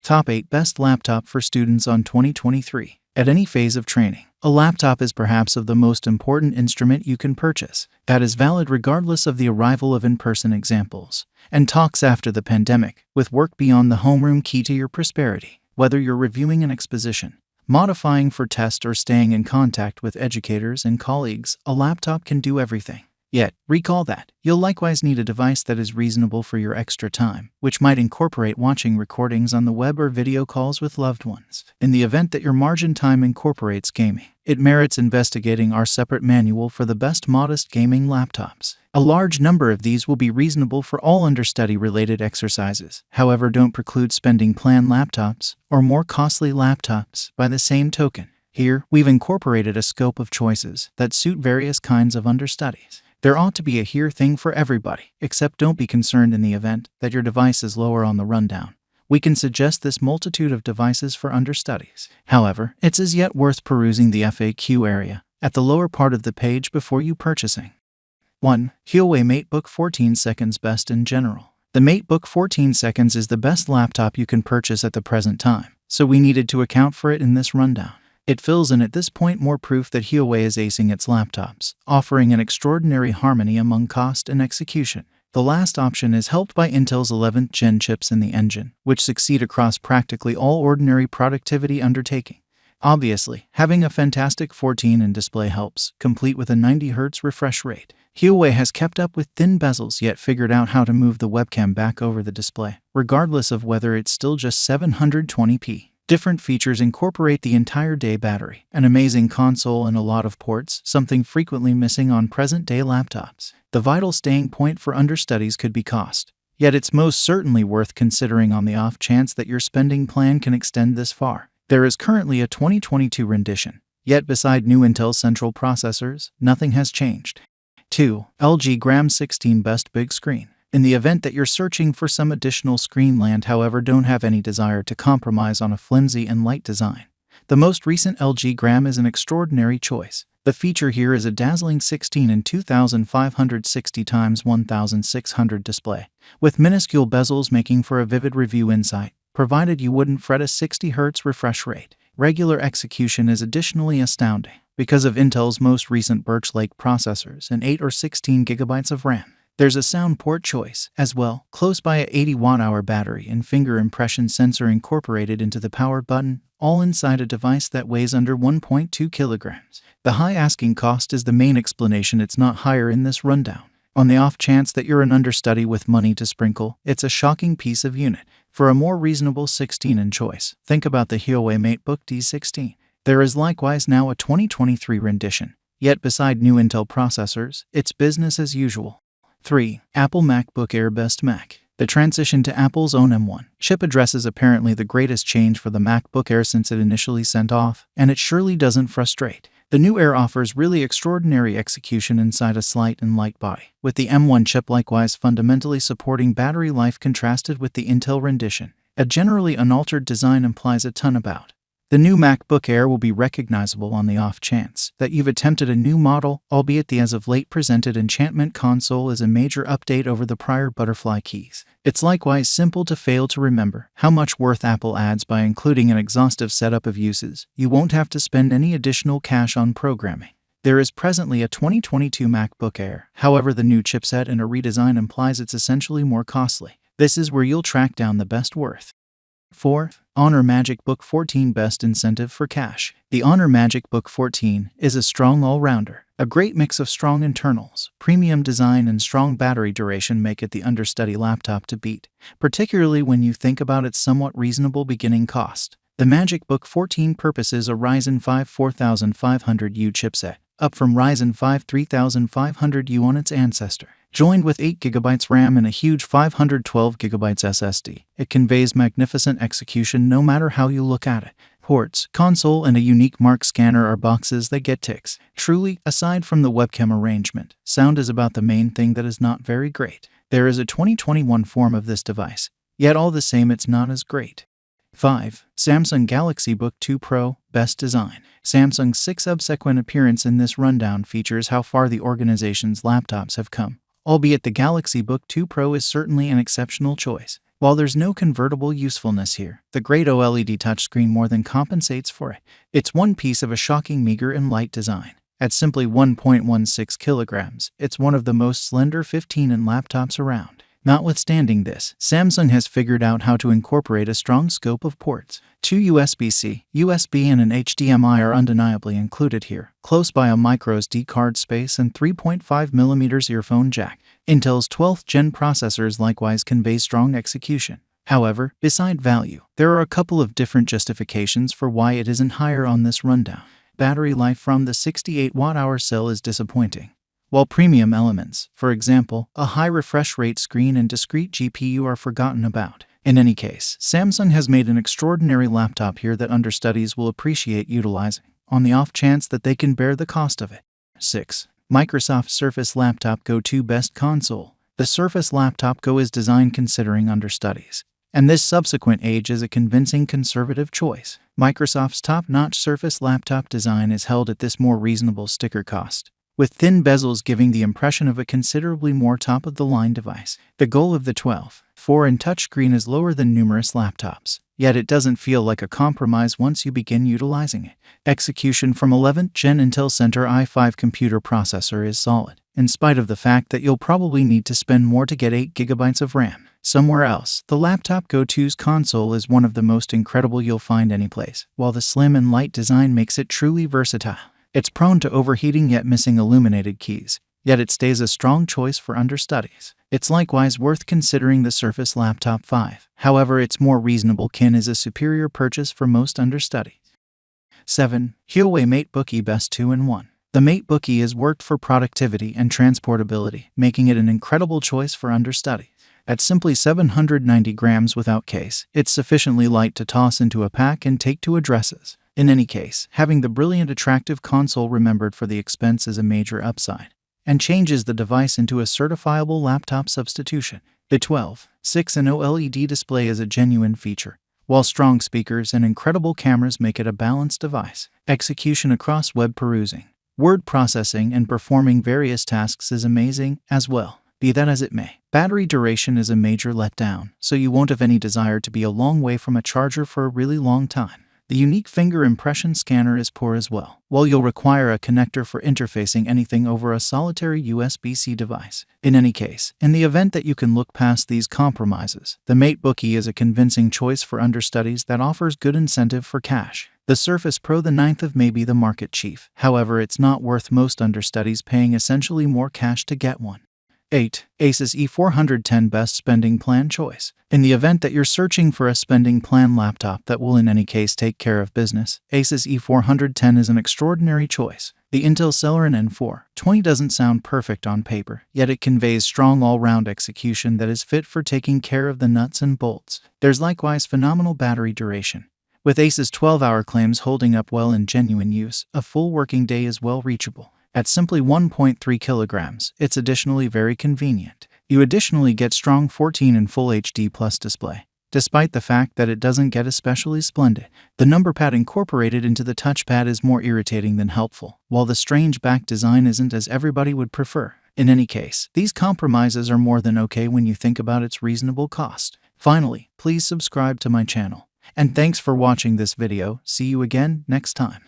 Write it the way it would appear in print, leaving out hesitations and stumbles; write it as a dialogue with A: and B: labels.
A: Top 8 Best Laptop for Students on 2023. At any phase of training, a laptop is perhaps of the most important instrument you can purchase. That is valid regardless of the arrival of in-person examples and talks after the pandemic, with work beyond the homeroom key to your prosperity. Whether you're reviewing an exposition, modifying for test, or staying in contact with educators and colleagues, a laptop can do everything. Yet, recall that you'll likewise need a device that is reasonable for your extra time, which might incorporate watching recordings on the web or video calls with loved ones. In the event that your margin time incorporates gaming, it merits investigating our separate manual for the best modest gaming laptops. A large number of these will be reasonable for all understudy-related exercises. However, don't preclude spending plan laptops or more costly laptops by the same token. Here, we've incorporated a scope of choices that suit various kinds of understudies. There ought to be a here thing for everybody, except don't be concerned in the event that your device is lower on the rundown. We can suggest this multitude of devices for understudies. However, it's as yet worth perusing the FAQ area at the lower part of the page before you purchasing. 1. Huawei MateBook 14 seconds Best in general. The MateBook 14 seconds is the best laptop you can purchase at the present time, so we needed to account for it in this rundown. It fills in at this point more proof that Huawei is acing its laptops, offering an extraordinary harmony among cost and execution. The last option is helped by Intel's 11th Gen chips in the engine, which succeed across practically all ordinary productivity undertaking. Obviously, having a fantastic 14-inch display helps, complete with a 90 Hz refresh rate. Huawei has kept up with thin bezels yet figured out how to move the webcam back over the display, regardless of whether it's still just 720p. Different features incorporate the entire day battery, an amazing console, and a lot of ports, something frequently missing on present-day laptops. The vital staying point for understudies could be cost, yet it's most certainly worth considering on the off chance that your spending plan can extend this far. There is currently a 2022 rendition, yet beside new Intel Central processors, nothing has changed. 2. LG Gram 16 Best Big Screen. In the event that you're searching for some additional screen land, however, don't have any desire to compromise on a flimsy and light design, the most recent LG Gram is an extraordinary choice. The feature here is a dazzling 16 and 2560 x 1600 display, with minuscule bezels making for a vivid review insight, provided you wouldn't fret a 60 Hz refresh rate. Regular execution is additionally astounding because of Intel's most recent Birch Lake processors and 8 or 16 GB of RAM. There's a sound port choice as well, close by a 80 watt-hour battery and finger impression sensor incorporated into the power button, all inside a device that weighs under 1.2 kilograms. The high asking cost is the main explanation it's not higher in this rundown. On the off chance that you're an understudy with money to sprinkle, it's a shocking piece of unit. For a more reasonable 16-inch choice, think about the Huawei MateBook D16. There is likewise now a 2023 rendition, yet beside new Intel processors, it's business as usual. 3. Apple MacBook Air Best Mac. The transition to Apple's own M1 chip addresses apparently the greatest change for the MacBook Air since it initially sent off, and it surely doesn't frustrate. The new Air offers really extraordinary execution inside a slight and light body, with the M1 chip likewise fundamentally supporting battery life contrasted with the Intel rendition. A generally unaltered design implies a ton about. The new MacBook Air will be recognizable on the off chance that you've attempted a new model, albeit the as-of-late presented Enchantment console is a major update over the prior butterfly keys. It's likewise simple to fail to remember how much worth Apple adds by including an exhaustive setup of uses. You won't have to spend any additional cash on programming. There is presently a 2022 MacBook Air, however the new chipset and a redesign implies it's essentially more costly. This is where you'll track down the best worth. 4. Honor MagicBook 14 Best Incentive for Cash. The Honor MagicBook 14 is a strong all-rounder. A great mix of strong internals, premium design, and strong battery duration make it the understudy laptop to beat, particularly when you think about its somewhat reasonable beginning cost. The MagicBook 14 purposes a Ryzen 5 4500U chipset, up from Ryzen 5 3500U on its ancestor. Joined with 8 GB RAM and a huge 512 GB SSD, it conveys magnificent execution no matter how you look at it. Ports, console, and a unique mark scanner are boxes that get ticks. Truly, aside from the webcam arrangement, sound is about the main thing that is not very great. There is a 2021 form of this device, yet all the same it's not as great. 5. Samsung Galaxy Book 2 Pro Best Design. Samsung's subsequent appearance in this rundown features how far the organization's laptops have come, albeit the Galaxy Book 2 Pro is certainly an exceptional choice. While there's no convertible usefulness here, the great OLED touchscreen more than compensates for it. It's one piece of a shocking meager and light design. At simply 1.16 kilograms, it's one of the most slender 15-inch laptops around. Notwithstanding this, Samsung has figured out how to incorporate a strong scope of ports. 2 USB-C, USB and an HDMI are undeniably included here, close by a microSD card space and 3.5mm earphone jack. Intel's 12th gen processors likewise convey strong execution. However, beside value, there are a couple of different justifications for why it isn't higher on this rundown. Battery life from the 68 watt-hour cell is disappointing, while premium elements, for example, a high refresh rate screen and discrete GPU, are forgotten about. In any case, Samsung has made an extraordinary laptop here that understudies will appreciate utilizing, on the off chance that they can bear the cost of it. 6. Microsoft Surface Laptop Go 2 Best Console. The Surface Laptop Go is designed considering understudies, and this subsequent age is a convincing conservative choice. Microsoft's top-notch Surface laptop design is held at this more reasonable sticker cost, with thin bezels giving the impression of a considerably more top-of-the-line device. The goal of the 12.4-inch touchscreen is lower than numerous laptops, yet it doesn't feel like a compromise once you begin utilizing it. Execution from 11th Gen Intel Center i5 computer processor is solid, in spite of the fact that you'll probably need to spend more to get 8 GB of RAM. Somewhere else, the Laptop Go 2's console is one of the most incredible you'll find anyplace, while the slim and light design makes it truly versatile. It's prone to overheating yet missing illuminated keys, yet it stays a strong choice for understudies. It's likewise worth considering the Surface Laptop 5. However, its more reasonable kin is a superior purchase for most understudies. 7. Huawei MateBook E Best 2-in-1. The MateBook E is worked for productivity and transportability, making it an incredible choice for understudies. At simply 790 grams without case, it's sufficiently light to toss into a pack and take to addresses. In any case, having the brilliant attractive console remembered for the expense is a major upside, and changes the device into a certifiable laptop substitution. The 12.6-inch OLED display is a genuine feature, while strong speakers and incredible cameras make it a balanced device. Execution across web perusing, word processing, and performing various tasks is amazing as well. Be that as it may, battery duration is a major letdown, so you won't have any desire to be a long way from a charger for a really long time. The unique finger impression scanner is poor as well, while you'll require a connector for interfacing anything over a solitary USB-C device. In any case, in the event that you can look past these compromises, the MateBook E is a convincing choice for understudies that offers good incentive for cash. The Surface Pro the 9th may be the market chief, however it's not worth most understudies paying essentially more cash to get one. 8. Asus E410 Best Spending Plan Choice. In the event that you're searching for a spending plan laptop that will in any case take care of business, Asus E410 is an extraordinary choice. The Intel Celeron N420 doesn't sound perfect on paper, yet it conveys strong all-round execution that is fit for taking care of the nuts and bolts. There's likewise phenomenal battery duration, with Asus 12-hour claims holding up well in genuine use. A full working day is well reachable. At simply 1.3 kilograms, it's additionally very convenient. You additionally get strong 14 Full HD Plus display, despite the fact that it doesn't get especially splendid. The number pad incorporated into the touchpad is more irritating than helpful, while the strange back design isn't as everybody would prefer. In any case, these compromises are more than okay when you think about its reasonable cost. Finally, please subscribe to my channel. And thanks for watching this video. See you again next time.